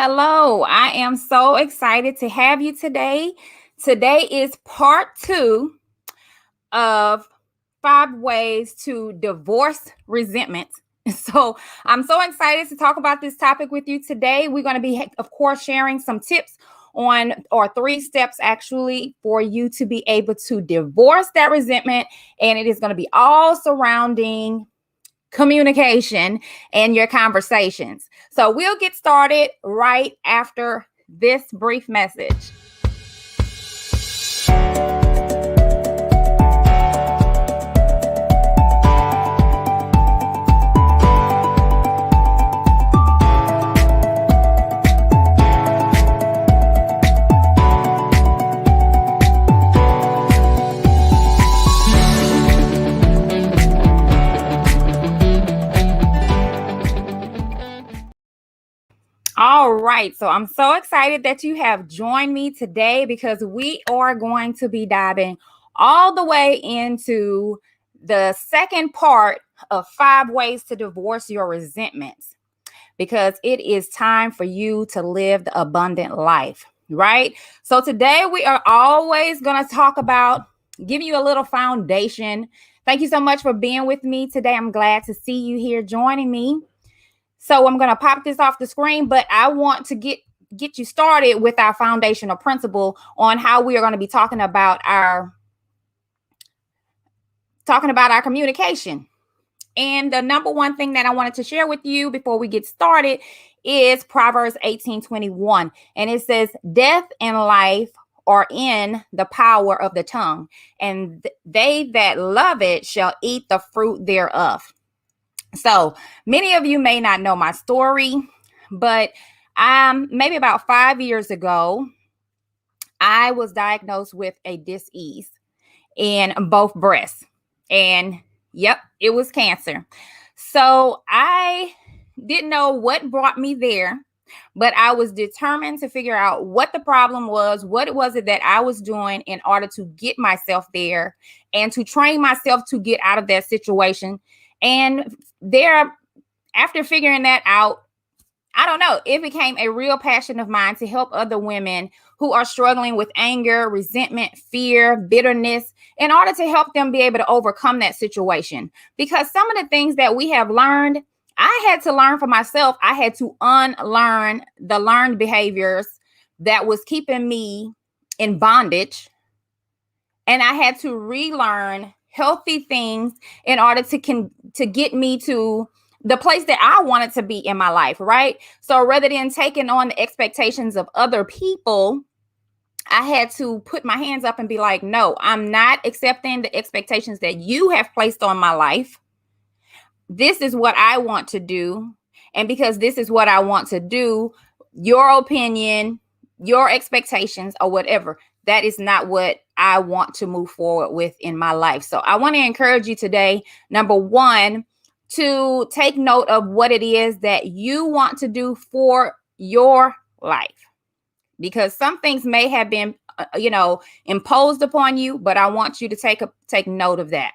Hello, I am so excited to have you today. Today is part two of 5 ways to divorce resentment. So I'm so excited to talk about this topic with you today. We're going to be, of course, sharing some tips on, or 3 steps actually, for you to be able to divorce that resentment. And it is going to be all surrounding communication and your conversations. So we'll get started right after this brief message. All right, so I'm so excited that you have joined me today because we are going to be diving all the way into the second part of 5 ways to divorce your resentments, because it is time for you to live the abundant life, right? So today we are always going to talk about giving you a little foundation. Thank you so much for being with me today. I'm glad to see you here joining me. So I'm going to pop this off the screen, but I want to get you started with our foundational principle on how we are going to be talking about our communication. And the number one thing that I wanted to share with you before we get started is Proverbs 18:21. And it says, death and life are in the power of the tongue, and they that love it shall eat the fruit thereof. So many of you may not know my story, but maybe about 5 years ago, I was diagnosed with a dis-ease in both breasts. And yep, it was cancer. So I didn't know what brought me there, but I was determined to figure out what the problem was, what it was that I was doing in order to get myself there and to train myself to get out of that situation. And after figuring that out, I don't know, it became a real passion of mine to help other women who are struggling with anger, resentment, fear, bitterness, in order to help them be able to overcome that situation. Because some of the things that we have learned, I had to learn for myself. I had to unlearn the learned behaviors that was keeping me in bondage. And I had to relearn healthy things in order to get me to the place that I wanted to be in my life, right? So rather than taking on the expectations of other people, I had to put my hands up and be like, no, I'm not accepting the expectations that you have placed on my life. This is what I want to do. And because this is what I want to do, your opinion, your expectations, or whatever, that is not what I want to move forward with in my life. So I want to encourage you today, number one, to take note of what it is that you want to do for your life, because some things may have been, imposed upon you, but I want you to take note of that.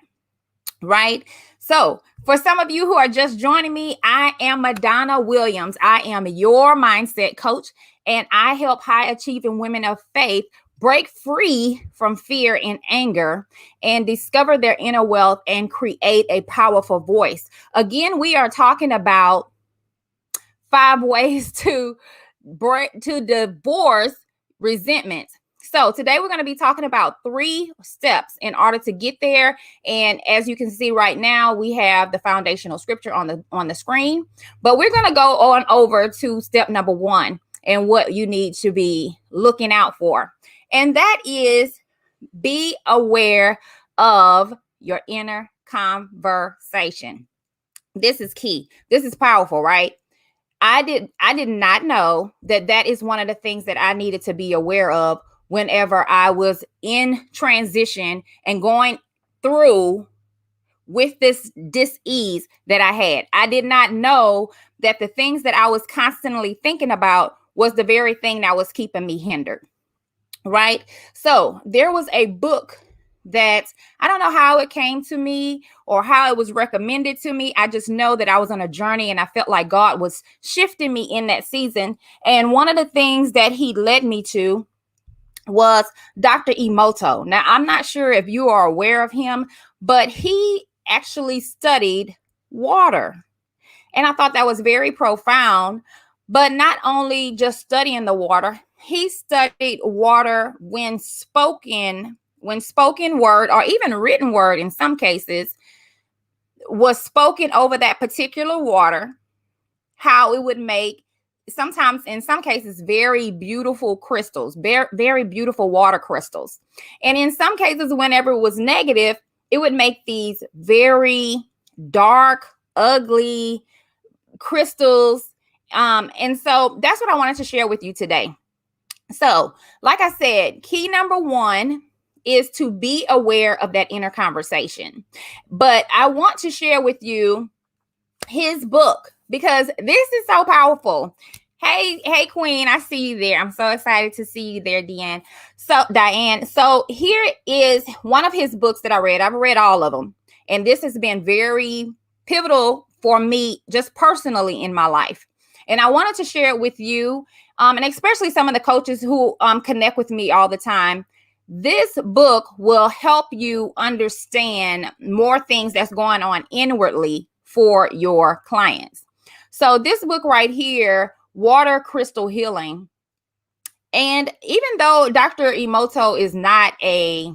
Right. So for some of you who are just joining me, I am Madonna Williams. I am your mindset coach, and I help high achieving women of faith break free from fear and anger and discover their inner wealth and create a powerful voice. Again, we are talking about 5 ways to divorce resentment. So today we're going to be talking about 3 steps in order to get there. And as you can see right now, we have the foundational scripture on the screen, but we're going to go on over to step number 1 and what you need to be looking out for. And that is, be aware of your inner conversation. This is key. This is powerful, right? I did not know that is one of the things that I needed to be aware of whenever I was in transition and going through with this dis-ease that I had. I did not know that the things that I was constantly thinking about was the very thing that was keeping me hindered. Right? So there was a book that I don't know how it came to me or how it was recommended to me. I just know that I was on a journey and I felt like God was shifting me in that season. And one of the things that he led me to was Dr. Emoto. Now, I'm not sure if you are aware of him, but he actually studied water. And I thought that was very profound. But not only just studying the water, he studied water when spoken word or even written word in some cases was spoken over that particular water, how it would make sometimes in some cases very beautiful crystals, very, very beautiful water crystals. And in some cases, whenever it was negative, it would make these very dark, ugly crystals. And so that's what I wanted to share with you today. So, like I said, key number one is to be aware of that inner conversation. But I want to share with you his book because this is so powerful. Hey, Queen, I see you there. I'm so excited to see you there, Diane. So here is one of his books that I read. I've read all of them, and this has been very pivotal for me just personally in my life. And I wanted to share it with you, and especially some of the coaches who connect with me all the time. This book will help you understand more things that's going on inwardly for your clients. So this book right here, Water Crystal Healing. And even though Dr. Emoto is not a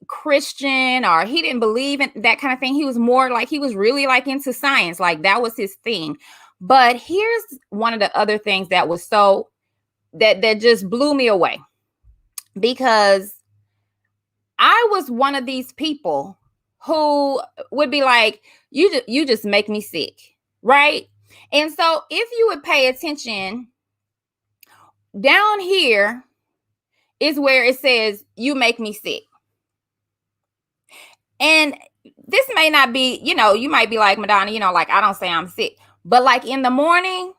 Christian or he didn't believe in that kind of thing, he was more like, he was really like into science, like that was his thing. But here's one of the other things that was so that just blew me away, because I was one of these people who would be like, you just make me sick, right? And so if you would pay attention, down here is where it says, you make me sick. And this may not be, you might be like, MaDonna, like I don't say I'm sick. But like in the morning,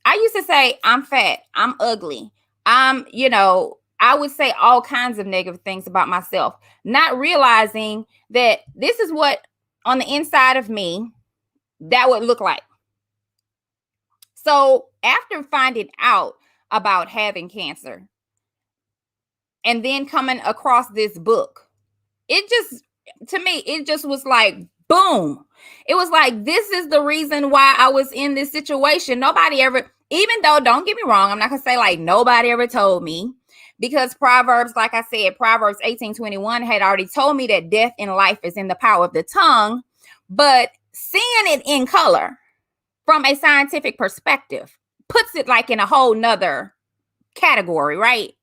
I used to say, I'm fat, I'm ugly, I would say all kinds of negative things about myself, not realizing that this is what on the inside of me that would look like. So after finding out about having cancer and then coming across this book, to me, it just was like, boom. It was like, this is the reason why I was in this situation. Nobody ever, even though, don't get me wrong, I'm not going to say like nobody ever told me, because Proverbs, like I said, Proverbs 18:21 had already told me that death and life is in the power of the tongue. But seeing it in color from a scientific perspective puts it like in a whole nother category, right?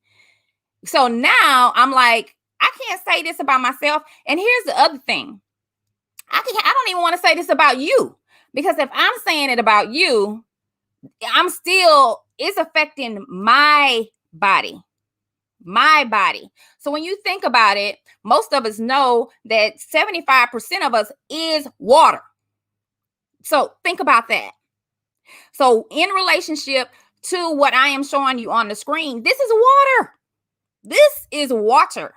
So now I'm like, I can't say this about myself. And here's the other thing. I don't even want to say this about you, because if I'm saying it about you, it's affecting my body. So when you think about it, most of us know that 75% of us is water. So think about that. So in relationship to what I am showing you on the screen, this is water. This is water.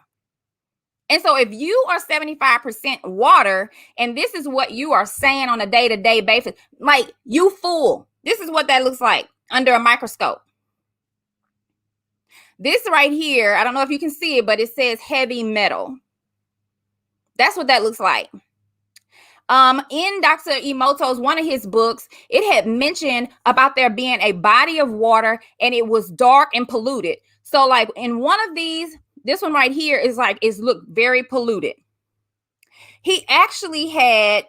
And so if you are 75% water, and this is what you are saying on a day-to-day basis, like you full, this is what that looks like under a microscope. This right here, I don't know if you can see it, but it says heavy metal. That's what that looks like. In Dr. Emoto's, one of his books, it had mentioned about there being a body of water and it was dark and polluted. So like in one of these, this one right here is look very polluted. He actually had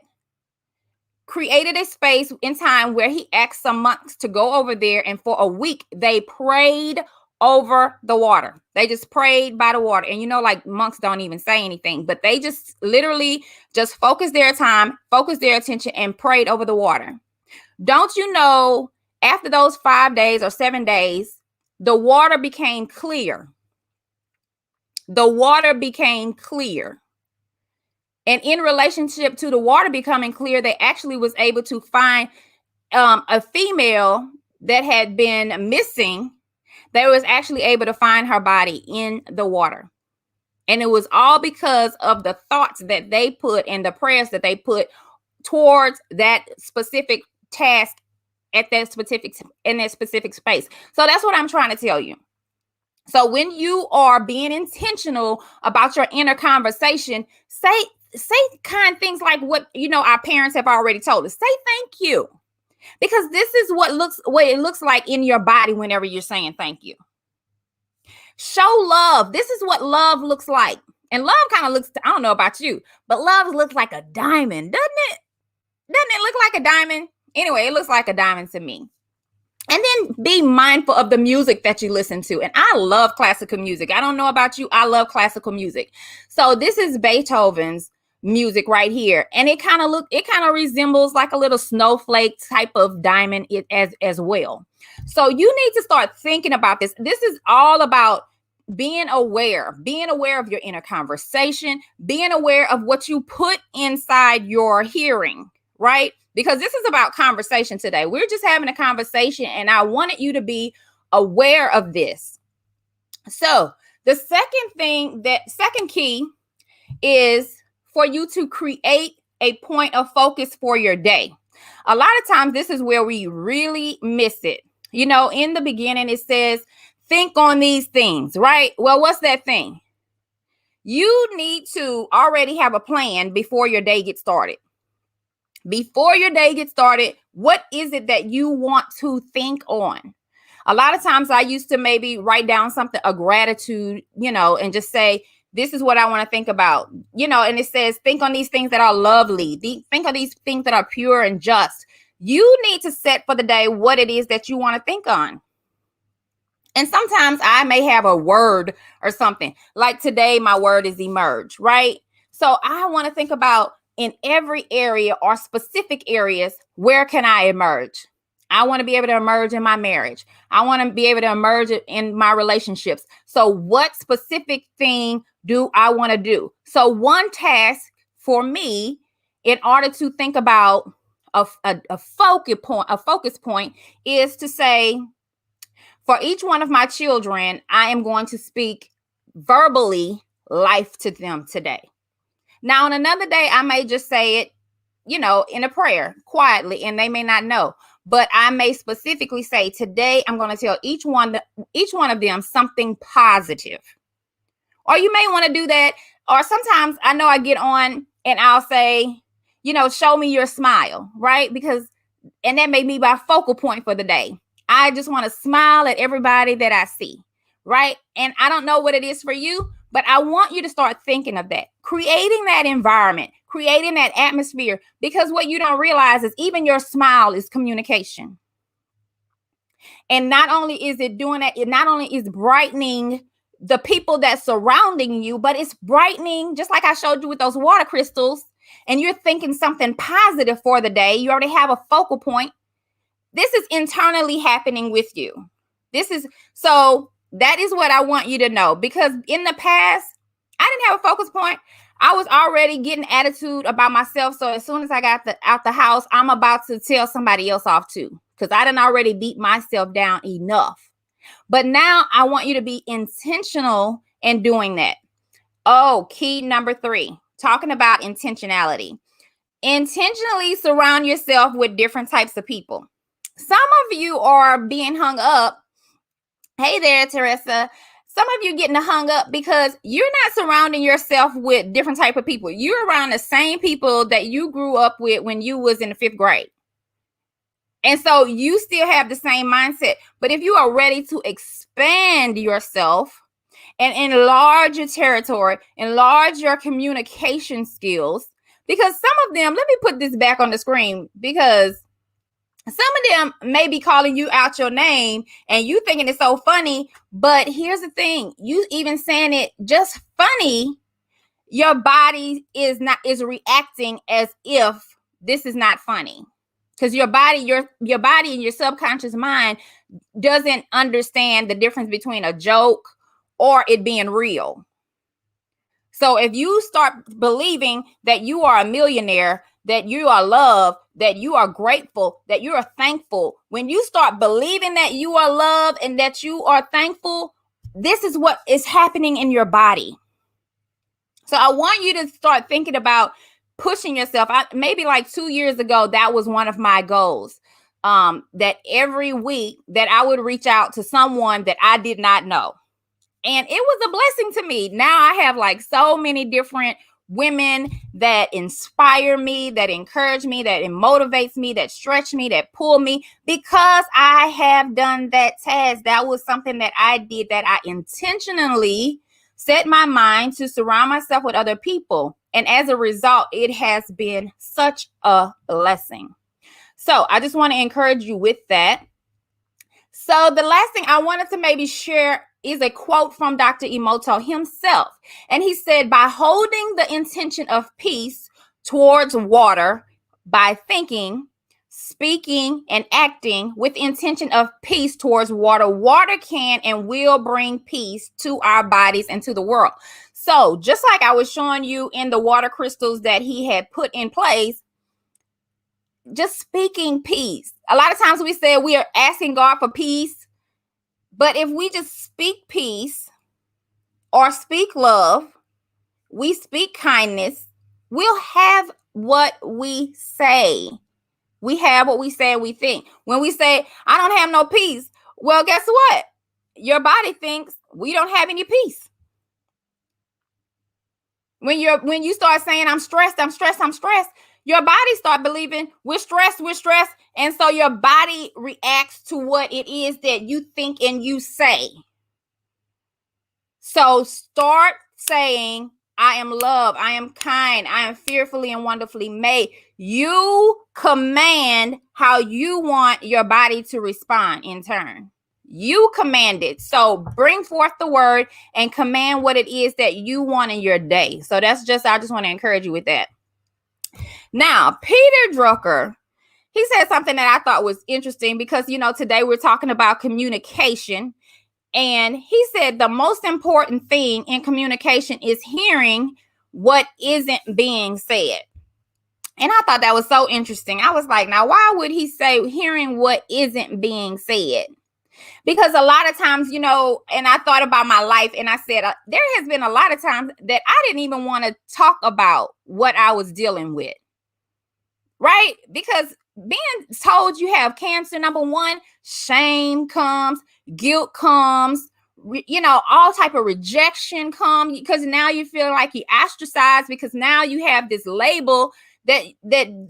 created a space in time where he asked some monks to go over there, and for a week they prayed over the water. They just prayed by the water. And like monks don't even say anything, but they just literally just focused their time, focused their attention, and prayed over the water. Don't you know, after those 5 days or 7 days, the water became clear. The water became clear. And in relationship to the water becoming clear, they actually was able to find a female that had been missing. They was actually able to find her body in the water. And it was all because of the thoughts that they put and the prayers that they put towards that specific task at that specific in that specific space. So that's what I'm trying to tell you. So when you are being intentional about your inner conversation, say kind things like what our parents have already told us. Say thank you. Because this is what it looks like in your body whenever you're saying thank you. Show love. This is what love looks like. And love kind of looks, I don't know about you, but love looks like a diamond, doesn't it? Doesn't it look like a diamond? Anyway, it looks like a diamond to me. And then be mindful of the music that you listen to. And I love classical music. I don't know about you. I love classical music. So this is Beethoven's music right here. And it kind of resembles like a little snowflake type of diamond as well. So you need to start thinking about this. This is all about being aware of your inner conversation, being aware of what you put inside your hearing, right? Because this is about conversation today. We're just having a conversation, and I wanted you to be aware of this. So the second key is for you to create a point of focus for your day. A lot of times this is where we really miss it. In the beginning, it says, think on these things, right? Well, what's that thing? You need to already have a plan before your day gets started. Before your day gets started, what is it that you want to think on? A lot of times I used to maybe write down something, a gratitude, and just say, this is what I want to think about, and it says, think on these things that are lovely. Think on these things that are pure and just. You need to set for the day what it is that you want to think on. And sometimes I may have a word or something. Like today, my word is emerge, right? So I want to think about in every area or specific areas, where can I emerge? I want to be able to emerge in my marriage. I want to be able to emerge in my relationships. So what specific thing do I want to do? So one task for me, in order to think about a focus point is to say, for each one of my children, I am going to speak verbally life to them today. Now, on another day, I may just say it, in a prayer quietly, and they may not know. But I may specifically say, today, I'm going to tell each one of them something positive. Or you may want to do that. Or sometimes I know I get on and I'll say, show me your smile, right? And that may be my focal point for the day. I just want to smile at everybody that I see, right? And I don't know what it is for you, but I want you to start thinking of that, creating that environment, creating that atmosphere, because what you don't realize is even your smile is communication. And not only is it doing that, it not only is brightening the people that's surrounding you, but it's brightening, just like I showed you with those water crystals, and you're thinking something positive for the day. You already have a focal point. This is internally happening with you. So that is what I want you to know, because in the past, I didn't have a focus point. I was already getting attitude about myself. So as soon as I got out the house, I'm about to tell somebody else off too, because I didn't already beat myself down enough. But now I want you to be intentional in doing that. Oh, key number 3, talking about intentionality. Intentionally surround yourself with different types of people. Some of you are being hung up. Hey there, Teresa. Some of you getting hung up because you're not surrounding yourself with different type of people. You're around the same people that you grew up with when you was in the 5th grade. And so you still have the same mindset. But if you are ready to expand yourself and enlarge your territory, enlarge your communication skills, because some of them, let me put this back on the screen, because some of them may be calling you out your name and you thinking it's so funny. But here's the thing, you even saying it just funny, your body is reacting as if this is not funny. Because your body and your subconscious mind doesn't understand the difference between a joke or it being real. So if you start believing that you are a millionaire, that you are loved, that you are grateful, that you are thankful, when you start believing that you are loved and that you are thankful, this is what is happening in your body. So I want you to start thinking about pushing yourself. Maybe like 2 years ago, that was one of my goals. That every week that I would reach out to someone that I did not know. And it was a blessing to me. Now I have like so many different women that inspire me, that encourage me, that motivates me, that stretch me, that pull me, because I have done that task. That was something that I did, that I intentionally set my mind to surround myself with other people. And as a result, it has been such a blessing. So I just want to encourage you with that. So the last thing I wanted to maybe share is a quote from Dr. Emoto himself. And he said, by holding the intention of peace towards water, by thinking, speaking, and acting with intention of peace towards water, water can and will bring peace to our bodies and to the world. So just like I was showing you in the water crystals that he had put in place, just speaking peace. A lot of times we say we are asking God for peace, but if we just speak peace or speak love, we speak kindness, we'll have what we say. We have what we say and we think. When we say, I don't have no peace, well, guess what? Your body thinks we don't have any peace. When you start saying, I'm stressed, your body start believing we're stressed. And so your body reacts to what it is that you think and you say. So start saying, I am loved, I am kind, I am fearfully and wonderfully made. You command how you want your body to respond in turn. You command it. So bring forth the word and command what it is that you want in your day. So I just want to encourage you with that. Now, Peter Drucker, he said something that I thought was interesting because, today we're talking about communication. And he said the most important thing in communication is hearing what isn't being said. And I thought that was so interesting. I was like, now, why would he say hearing what isn't being said? Because a lot of times, and I thought about my life and I said, there has been a lot of times that I didn't even want to talk about what I was dealing with. Right? Because being told you have cancer, number one, shame comes, guilt comes, all type of rejection comes, because now you feel like you ostracized because now you have this label that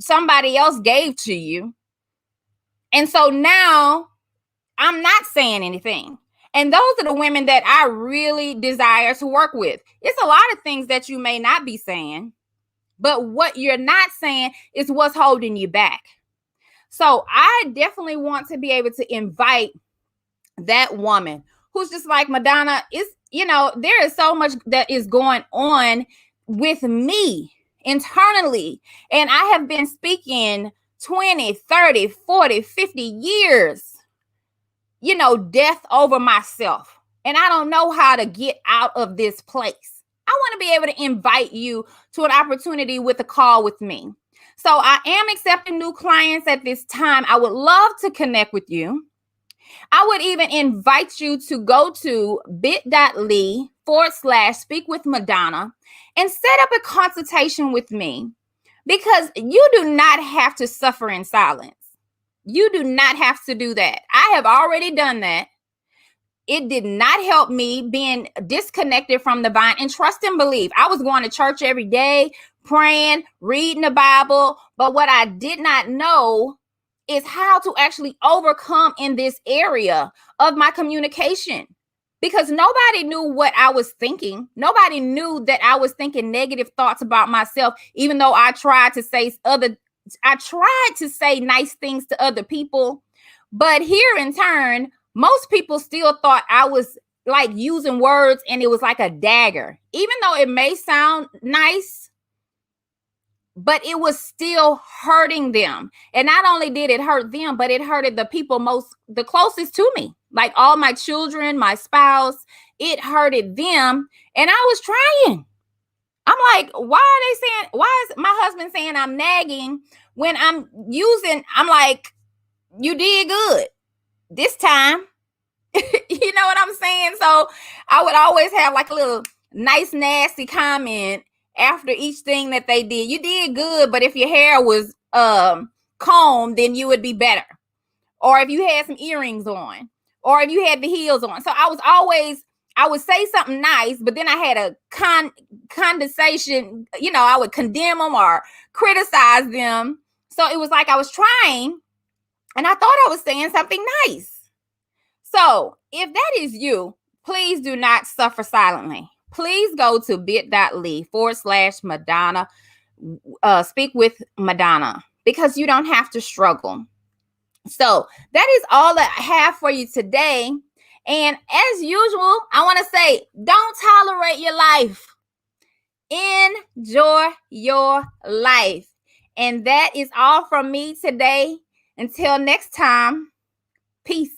somebody else gave to you. And so now I'm not saying anything. And those are the women that I really desire to work with. It's a lot of things that you may not be saying, but what you're not saying is what's holding you back. So I definitely want to be able to invite that woman who's just like, MaDonna, there is so much that is going on with me internally. And I have been speaking 20, 30, 40, 50 years, death over myself. And I don't know how to get out of this place. I want to be able to invite you to an opportunity with a call with me. So I am accepting new clients at this time. I would love to connect with you. I would even invite you to go to bit.ly/speak with MaDonna and set up a consultation with me, because you do not have to suffer in silence. You do not have to do that. I have already done that. It did not help me being disconnected from the vine, and trust and believe. I was going to church every day, praying, reading the Bible. But what I did not know is how to actually overcome in this area of my communication, because nobody knew what I was thinking. Nobody knew that I was thinking negative thoughts about myself, even though I tried to say nice things to other people. But here in turn, most people still thought I was like using words and it was like a dagger, even though it may sound nice, but it was still hurting them. And not only did it hurt them, but it hurted the people the closest to me, like all my children, my spouse. It hurted them. And I was trying. I'm like, why is my husband saying I'm nagging when I'm like, you did good this time. You know what I'm saying? So I would always have like a little nice, nasty comment after each thing that they did. You did good, but if your hair was combed, then you would be better. Or if you had some earrings on, or if you had the heels on. So I would say something nice, but then I had a condensation, I would condemn them or criticize them. So it was like I was trying, and I thought I was saying something nice. So if that is you, please do not suffer silently. Please go to bit.ly/MaDonna, speak with MaDonna, because you don't have to struggle. So that is all that I have for you today. And as usual, I want to say, don't tolerate your life. Enjoy your life. And that is all from me today. Until next time, peace.